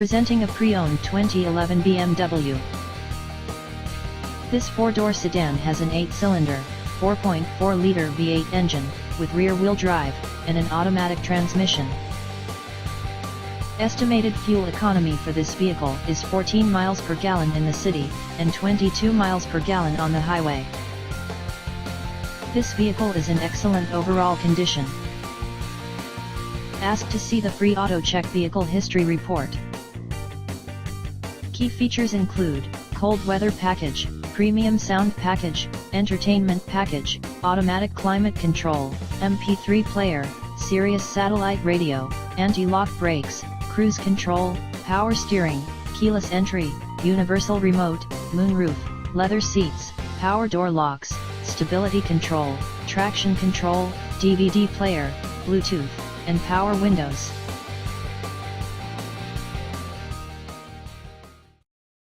Presenting a pre-owned 2011 BMW. This four-door sedan has an 8-cylinder, 4.4-liter V8 engine, with rear-wheel drive, and an automatic transmission. Estimated fuel economy for this vehicle is 14 miles per gallon in the city, and 22 miles per gallon on the highway. This vehicle is in excellent overall condition. Ask to see the free auto check vehicle history report. Key features include cold weather package, premium sound package, entertainment package, automatic climate control, MP3 player, Sirius satellite radio, anti-lock brakes, cruise control, power steering, keyless entry, universal remote, moonroof, leather seats, power door locks, stability control, traction control, DVD player, Bluetooth, and power windows.